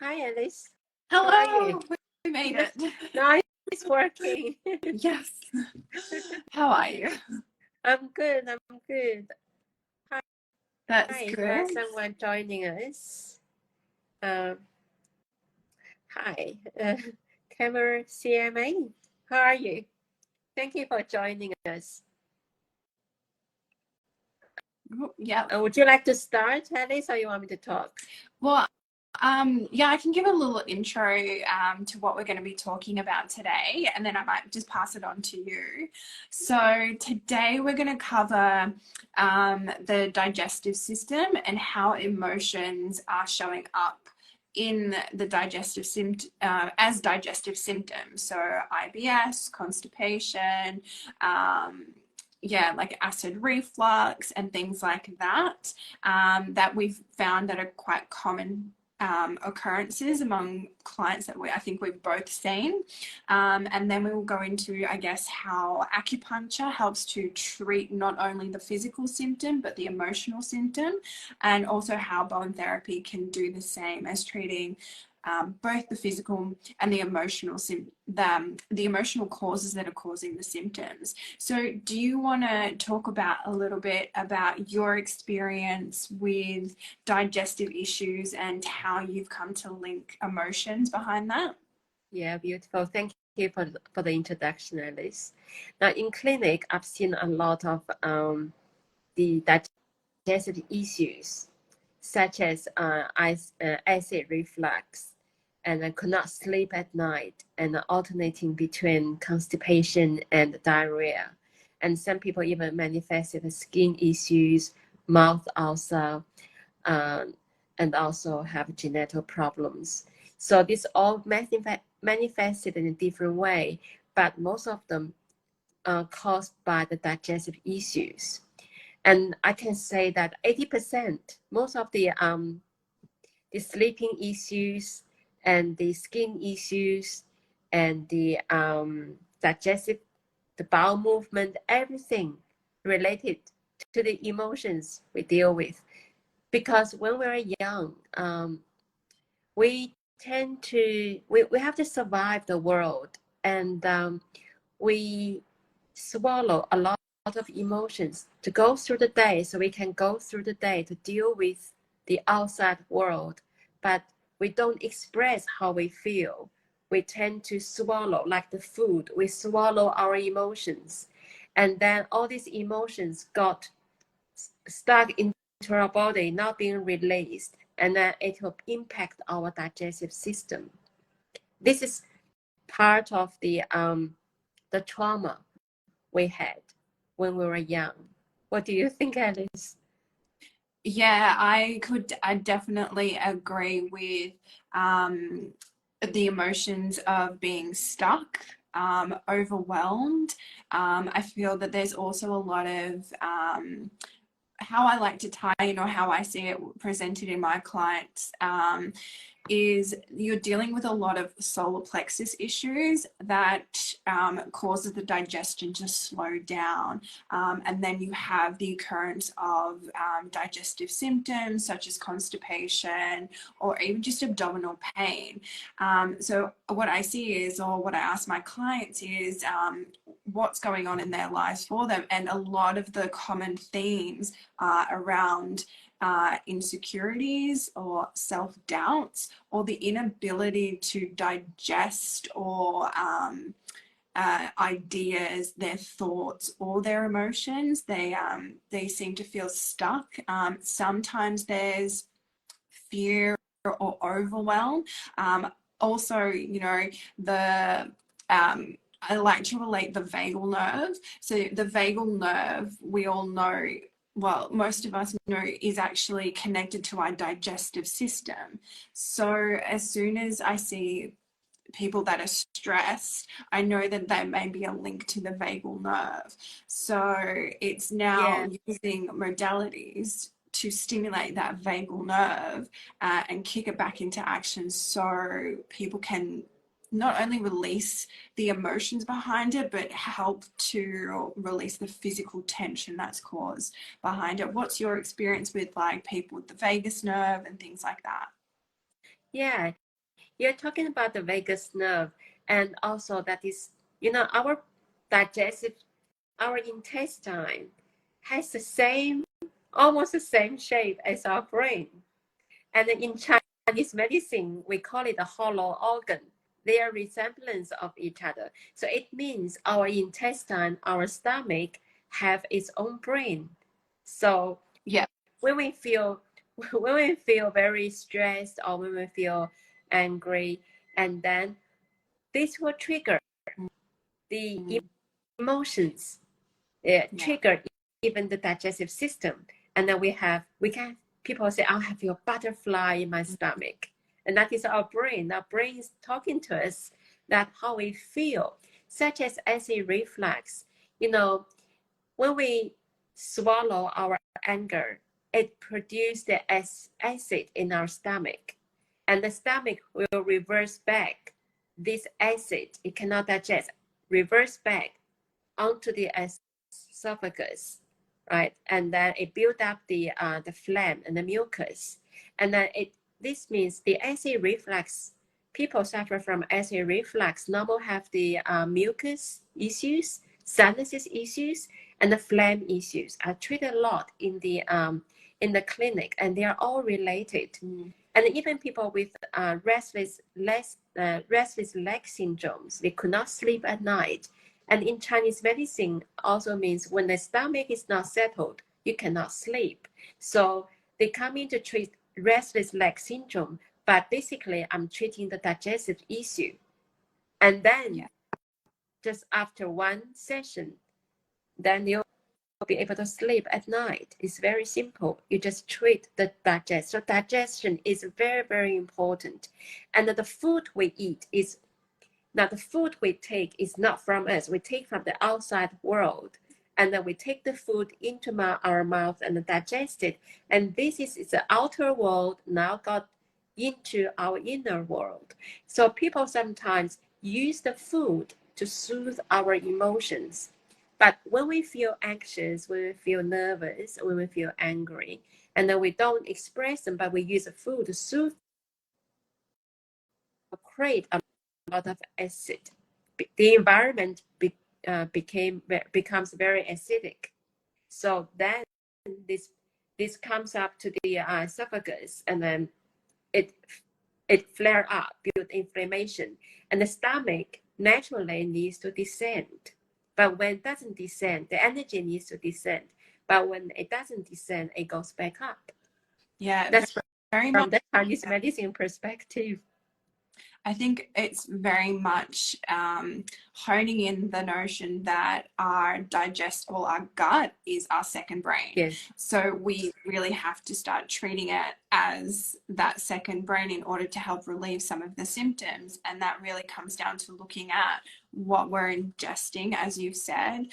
Hi, Alice. How are you? Hello, we made it. Now it's working. Yes. How are you? I'm good. I'm good. That's Hi, good. someone joining us. Um, hi, Camera CMA. How are you? Thank you for joining us. Yeah. Would you like to start, Alice, or you want me to talk? Well, yeah, I can give a little intro to what we're going to be talking about today, and then I might just pass it on to you. So today we're going to cover the digestive system and how emotions are showing up in the as digestive symptoms. So IBS, constipation, yeah, like acid reflux and things like that, that we've found that are quite common occurrences among clients that I think we've both seen. And then we will go into, I guess, how acupuncture helps to treat not only the physical symptom, but the emotional symptom, and also how bone therapy can do the same as treating both the physical and the emotional the emotional causes that are causing the symptoms. So, do you want to talk about a little bit about your experience with digestive issues and how you've come to link emotions behind that? Yeah, beautiful. Thank you for the introduction, Alice. Now, in clinic, I've seen a lot of the digestive issues, such as acid reflux, and I could not sleep at night, and alternating between constipation and diarrhea. And some people even manifested skin issues, mouth ulcer, um, and also have genetic problems. So this all manifested in a different way, but most of them are caused by the digestive issues. And I can say that 80%, most of the sleeping issues and the skin issues and the digestive, the bowel movement, everything related to the emotions we deal with. Because when we're young, we tend to, we have to survive the world, and we swallow a lot of emotions to go through the day, so we can go through the day to deal with the outside world, but we don't express how we feel. We tend to swallow, like the food, we swallow our emotions, and then all these emotions got stuck into our body, not being released, and then it will impact our digestive system. This is part of the trauma we had when we were young. What do you think, Alice? Yeah, I definitely agree with the emotions of being stuck, overwhelmed. I feel that there's also a lot of how I like to tie in, or how I see it presented in my clients, is you're dealing with a lot of solar plexus issues that causes the digestion to slow down. And then you have the occurrence of digestive symptoms such as constipation or even just abdominal pain. So what I see is, or what I ask my clients is, what's going on in their lives for them. And a lot of the common themes are around insecurities or self-doubts, or the inability to digest or ideas, their thoughts, or their emotions. They seem to feel stuck. Sometimes there's fear or overwhelm. Also, the I like to relate the vagal nerve. So the vagal nerve, we all know, well, most of us know, is actually connected to our digestive system. So as soon as I see people that are stressed, I know that there may be a link to the vagal nerve. So it's now Yeah, using modalities to stimulate that vagal nerve and kick it back into action, so people can not only release the emotions behind it, but help to release the physical tension that's caused behind it. What's your experience with like people with the vagus nerve and things like that? yeah. You're talking about the vagus nerve, and also that is, you know, our digestive, our intestine has the same, almost the same shape as our brain. And in Chinese medicine, we call it a hollow organ. They are resemblance of each other. So it means our intestine, our stomach have its own brain. So Yeah. when we feel when we feel very stressed or when we feel angry, and then this will trigger the Mm. emotions, Yeah. trigger even the digestive system. And then we can people say, I have your butterfly in my stomach. And that is our brain. Our brain is talking to us that how we feel, such as acid reflux. You know, when we swallow our anger, it produces the acid in our stomach. And the stomach will reverse back this acid. It cannot digest, reverse back onto the esophagus, right? And then it builds up the phlegm and the mucus. And then this means the acid reflux, people suffer from acid reflux, normal have the mucus issues, sinuses issues, and the phlegm issues are treated a lot in the clinic, and they are all related. Mm. And even people with restless leg syndromes, they could not sleep at night. And in Chinese medicine also means when the stomach is not settled, you cannot sleep. So they come in to treat restless leg syndrome, but basically I'm treating the digestive issue. And then just after one session, then you'll be able to sleep at night. It's very simple. You just treat the digestion. So digestion is very, very important. And the food we eat is now the food we take is not from us. We take from the outside world. And then we take the food into our mouth and digest it. And this is the outer world now got into our inner world. So people sometimes use the food to soothe our emotions. But when we feel anxious, when we feel nervous, when we feel angry, and then we don't express them, but we use the food to soothe, create a lot of acid. The environment becomes very acidic. So then this comes up to the esophagus, and then it flare up, build inflammation, and the stomach naturally needs to descend. But when it doesn't descend, the energy needs to descend. But when it doesn't descend, it goes back up. Yeah. That's Very from much. the Chinese medicine perspective. I think it's very much honing in the notion that our digestible, our gut is our second brain. Yes. So we really have to start treating it as that second brain in order to help relieve some of the symptoms. And that really comes down to looking at what we're ingesting, as you've said,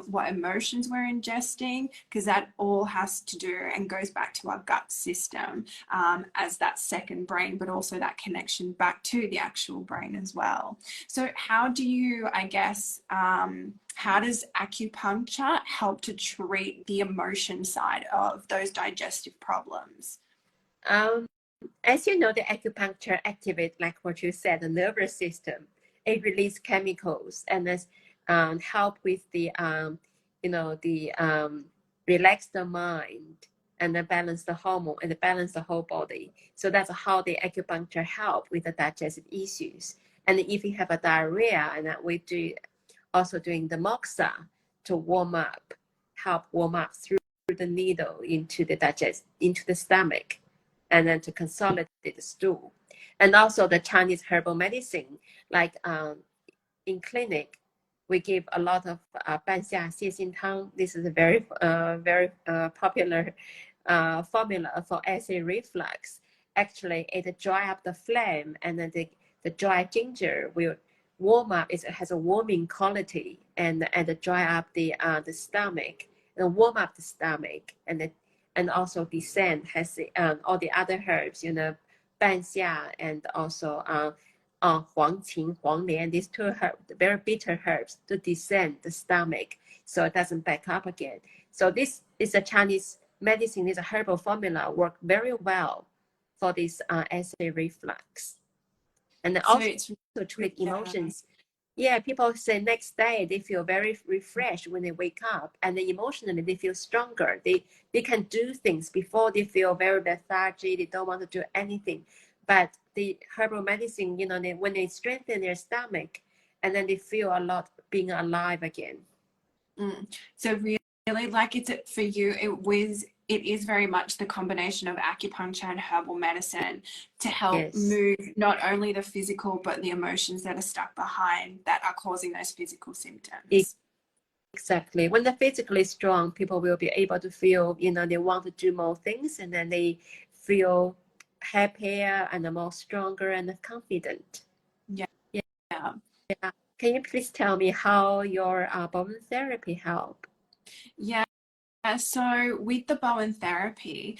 what emotions we're ingesting, because that all has to do and goes back to our gut system as that second brain, but also that connection back to the actual brain as well. So how do you, I guess, how does acupuncture help to treat the emotion side of those digestive problems? As you know, the acupuncture activates, like what you said, the nervous system. It releases chemicals and help with the, relax the mind and then balance the hormone and balance the whole body. So that's how the acupuncture help with the digestive issues. And if you have a diarrhea, and we do also doing the moxa to help warm up through the needle into the stomach, and then to consolidate the stool. And also the Chinese herbal medicine, like in clinic, we give a lot of 半夏泻心汤. This is a very popular formula for acid reflux. Actually, it dry up the phlegm, and then the dry ginger will warm up. It has a warming quality, and dry up the stomach, and warm up the stomach, and also the scent has all the other herbs, 半夏 and also 黄芩, 黄连, these two herbs, very bitter herbs, to descend the stomach so it doesn't back up again. So this is a Chinese medicine, is a herbal formula, work very well for this acid reflux. And then So also it's treat yeah. emotions. Yeah, people say next day they feel very refreshed when they wake up, and then emotionally they feel stronger. They can do things before they feel very lethargic. They don't want to do anything. But the herbal medicine, when they strengthen their stomach, and then they feel a lot being alive again. So really, like it's for you, it is very much the combination of acupuncture and herbal medicine to help Yes. move not only the physical but the emotions that are stuck behind that are causing those physical symptoms. Exactly. When they're physically strong, people will be able to feel, they want to do more things, and then they feel happier and more stronger and confident. Yeah. Yeah. Yeah. Yeah. Can you please tell me how your bone therapy help? Yeah. So with the Bowen therapy,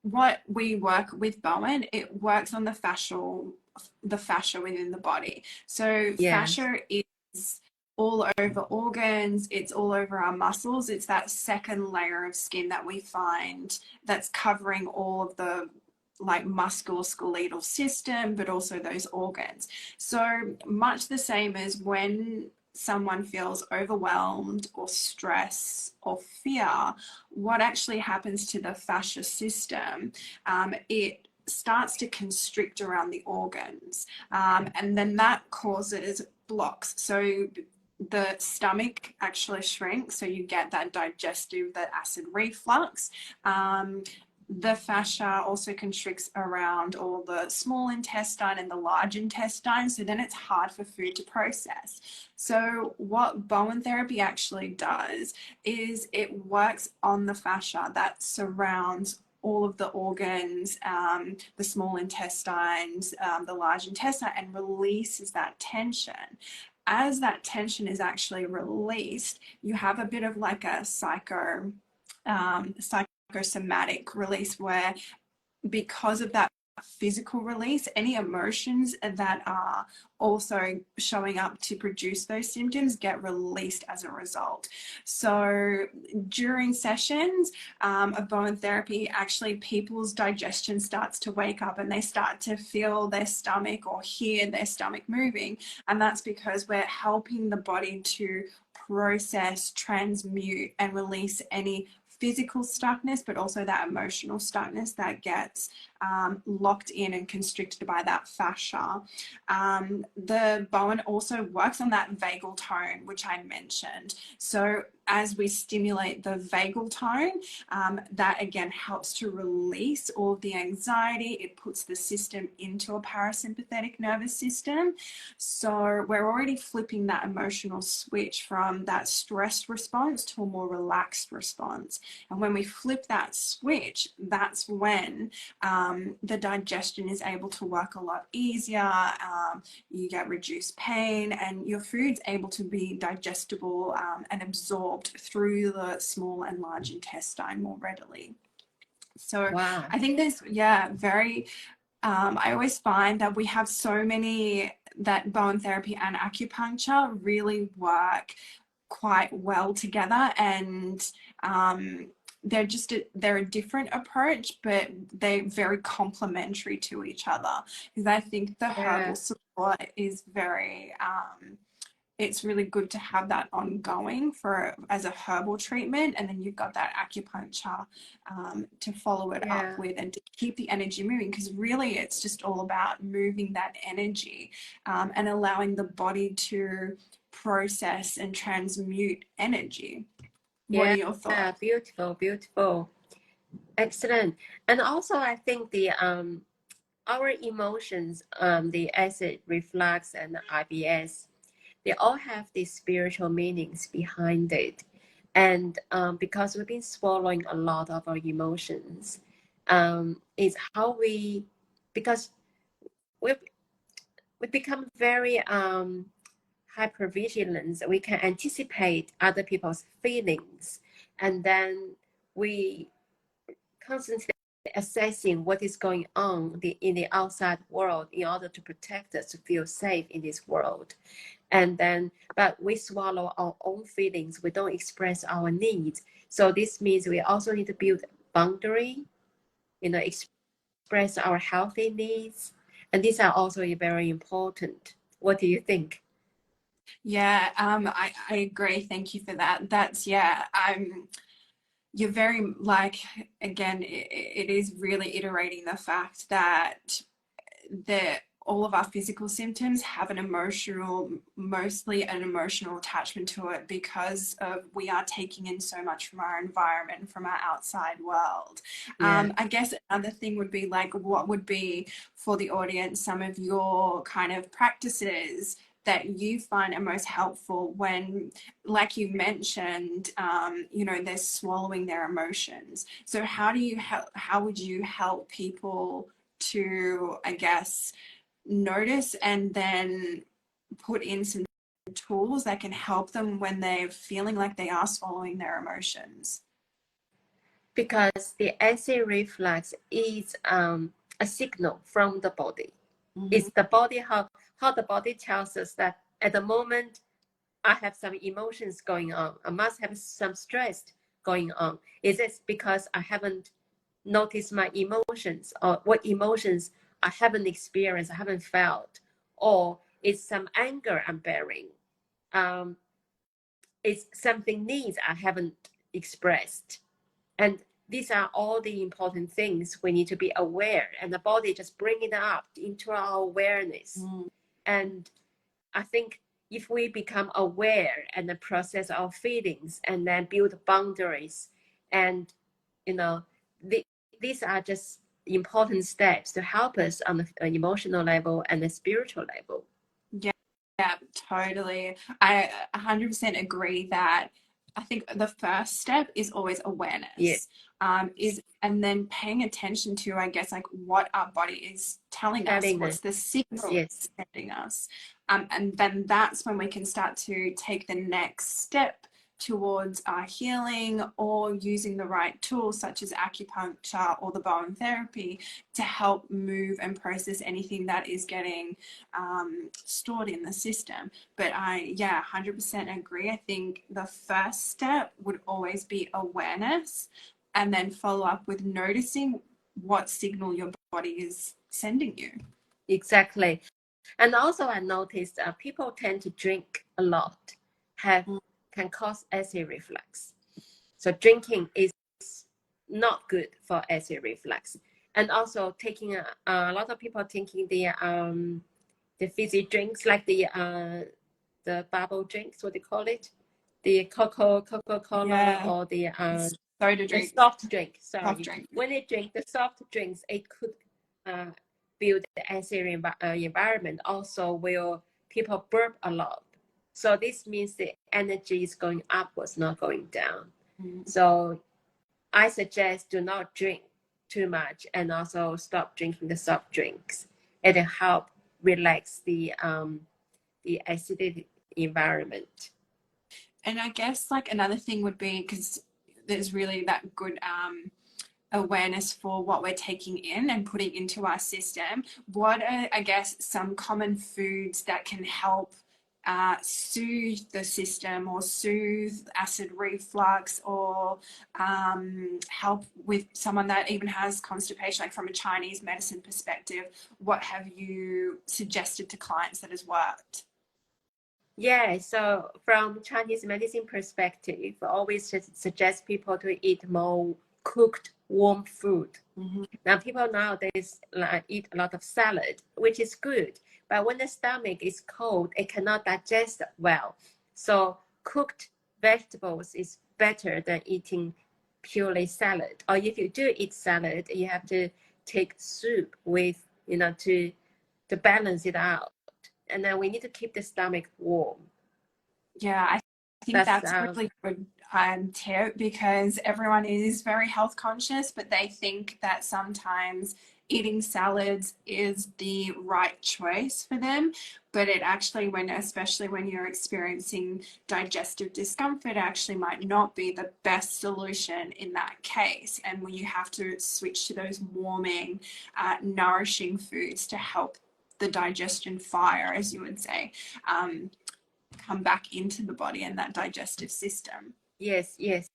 what we work with Bowen, it works on the fascia within the body. So Yes. fascia is all over organs, it's all over our muscles. It's that second layer of skin that we find that's covering all of the like musculoskeletal system, but also those organs. So much the same as when someone feels overwhelmed or stress or fear, what actually happens to the fascia system, it starts to constrict around the organs. And then that causes blocks. So the stomach actually shrinks. So you get that digestive, that acid reflux. The fascia also constricts around all the small intestine and the large intestine. So then it's hard for food to process. So what Bowen therapy actually does is it works on the fascia that surrounds all of the organs, the small intestines, the large intestine, and releases that tension. As that tension is actually released, you have a bit of like a psychosomatic release where because of that physical release, any emotions that are also showing up to produce those symptoms get released as a result. So during sessions of Bowen therapy, actually people's digestion starts to wake up and they start to feel their stomach or hear their stomach moving. And that's because we're helping the body to process, transmute, and release any physical stuckness, but also that emotional stuckness that gets locked in and constricted by that fascia. The Bowen also works on that vagal tone, which I mentioned. So as we stimulate the vagal tone, that again helps to release all of the anxiety. It puts the system into a parasympathetic nervous system. So we're already flipping that emotional switch from that stress response to a more relaxed response. And when we flip that switch, that's when the digestion is able to work a lot easier. You get reduced pain, and your food's able to be digestible and absorbed through the small and large intestine more readily. So Wow. I think there's, yeah, very, I always find that we have so many that Bowen therapy and acupuncture really work quite well together, and they're a different approach, but they're very complementary to each other, because I think the herbal Yeah. support is very it's really good to have that ongoing for as a herbal treatment, and then you've got that acupuncture to follow it up Yeah. with and to keep the energy moving, because really it's just all about moving that energy and allowing the body to process and transmute energy. What are Yeah. your thoughts? Beautiful, beautiful. Excellent. And also I think the our emotions, the acid reflux and IBS, they all have these spiritual meanings behind it. And because we've been swallowing a lot of our emotions, is how because we've, we become very hypervigilant. We can anticipate other people's feelings, and then we constantly assessing what is going on in the outside world in order to protect us to feel safe in this world. And then but we swallow our own feelings, we don't express our needs. So this means we also need to build boundary, express our healthy needs, And these are also very important. What do you think? Yeah, I agree. Thank you for that. That's, yeah, you're very, like, again, it is really iterating the fact that all of our physical symptoms have mostly an emotional attachment to it because of we are taking in so much from our environment, from our outside world. Yeah. I guess another thing would be like, what would be for the audience some of your kind of practices that you find are most helpful when, like you mentioned, they're swallowing their emotions. So how would you help people to, I guess, notice and then put in some tools that can help them when they're feeling like they are swallowing their emotions? Because the acid reflux is a signal from the body. Mm-hmm. It's the body, how the body tells us that at the moment I have some emotions going on. I must have some stress going on. Is it because I haven't noticed my emotions, or what emotions I haven't experienced, I haven't felt, or it's some anger I'm bearing? Um, it's something needs I haven't expressed. And these are all the important things we need to be aware, and the body just bring it up into our awareness. And I think if we become aware and then process our feelings and then build boundaries, and you know, the, these are just important steps to help us on the emotional level and the spiritual level. Yeah, yeah, totally. I 100% agree that I think the first step is always Yeah, awareness. And then paying attention to, I guess, like what our body is telling us, telling us, what's the signal yes, it's sending us. And then that's when we can start to take the next step towards our healing or using the right tools such as acupuncture or the bone therapy to help move and process anything that is getting stored in the system. But yeah, 100% agree. I think the first step would always be awareness and then follow up with noticing what signal your body is sending you. exactly. And also I noticed people tend to drink a lot, have can cause acid reflux. So drinking is not good for acid reflux. And also taking a lot of people taking the fizzy drinks, like the bubble drinks, what they call it, the Coca-Cola, Yeah, or soda the drinks, soft drink. soft Sorry, drink. when they drink the soft drinks, it could uh, build the acid environment. Also, will people burp a lot? So this means the energy is going upwards, not going down. So I suggest do not drink too much, and also stop drinking the soft drinks. It'll help relax the acidic environment. And I guess like another thing would be because there's really that good awareness for what we're taking in and putting into our system. What are, I guess, some common foods that can help soothe the system or soothe acid reflux or help with someone that even has constipation, like from a Chinese medicine perspective? What have you suggested to clients that has worked? Yeah, so from Chinese medicine perspective, I always suggest people to eat more cooked warm food. Mm-hmm. Now, people nowadays eat a lot of salad, which is good, but when the stomach is cold, it cannot digest well. So cooked vegetables is better than eating purely salad. Or if you do eat salad, you have to take soup with, to balance it out. And then we need to keep the stomach warm. Yeah, I think That's that's a really good tip because everyone is very health conscious, but they think that sometimes eating salads is the right choice for them. But it actually, especially when you're experiencing digestive discomfort, actually might not be the best solution in that case. And when you have to switch to those warming, nourishing foods to help the digestion fire, as you would say. Come back into the body and that digestive system. yes, yes,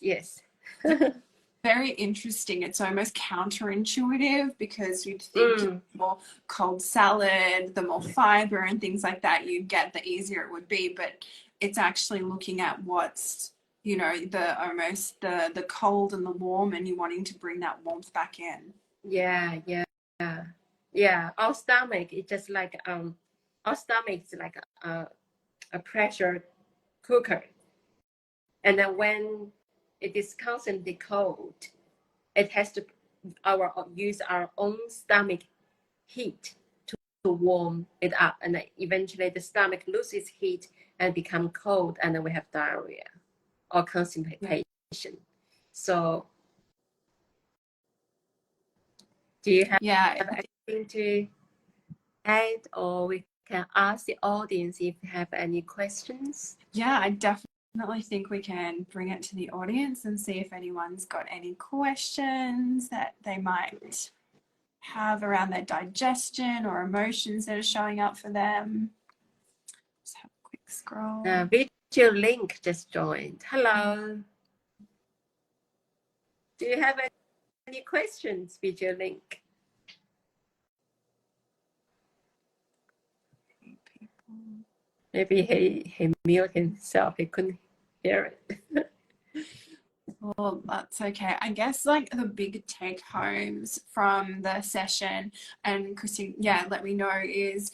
yes. very interesting. It's almost counterintuitive because you'd think the more cold salad, the more fiber and things like that you get, the easier it would be. But it's actually looking at what's, you know, the almost the cold and the warm, and you wanting to bring that warmth back in. Yeah. Our stomach is just like our stomach is like a pressure cooker, and then when it is constantly cold, it has to use our own stomach heat to warm it up, and then eventually the stomach loses heat and become cold, and then we have diarrhea or constipation. So do you have anything to add, or we can ask the audience if you have any questions? Yeah, I definitely think we can bring it to the audience and see if anyone's got any questions that they might have around their digestion or emotions that are showing up for them. Just have a quick scroll. Visual Link just joined. Hello. Do you have any questions, Visual Link? Maybe he muted himself. He couldn't hear it. Well, that's okay. I guess like the big take homes from the session, and Christine, yeah, let me know, is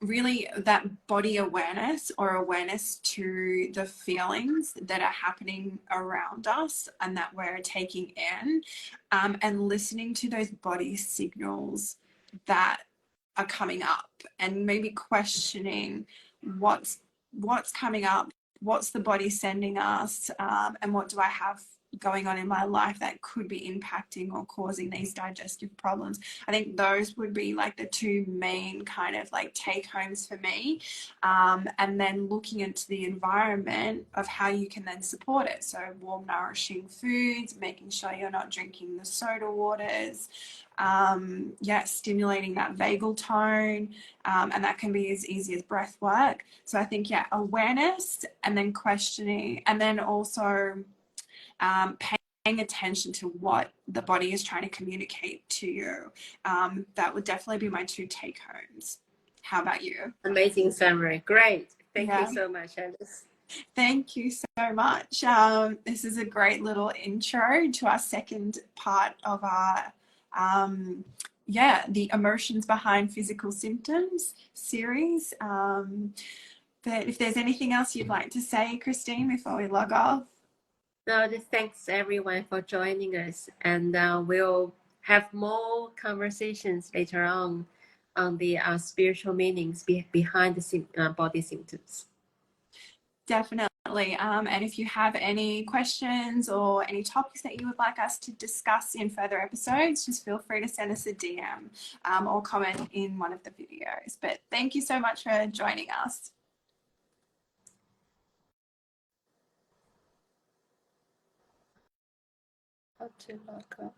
really that body awareness or awareness to the feelings that are happening around us and that we're taking in, and listening to those body signals that are coming up, and maybe questioning what's coming up, what's the body sending us, and what do I have going on in my life that could be impacting or causing these digestive problems. I think those would be like the two main kind of like take homes for me. And then looking into the environment of how you can then support it. So warm, nourishing foods, making sure you're not drinking the soda waters, stimulating that vagal tone, and that can be as easy as breath work. So I think, awareness, and then questioning, and then also paying attention to what the body is trying to communicate to you. That would definitely be my two take homes. How about you? Amazing summary. Great. Thank you so much, Alice. Thank you so much. This is a great little intro to our second part of our the emotions behind physical symptoms series. But if there's anything else you'd like to say, Christine, before we log off. No, just thanks everyone for joining us, and we'll have more conversations later on the spiritual meanings behind the body symptoms. Definitely. And if you have any questions or any topics that you would like us to discuss in further episodes, just feel free to send us a DM or comment in one of the videos. But thank you so much for joining us. How to lock up.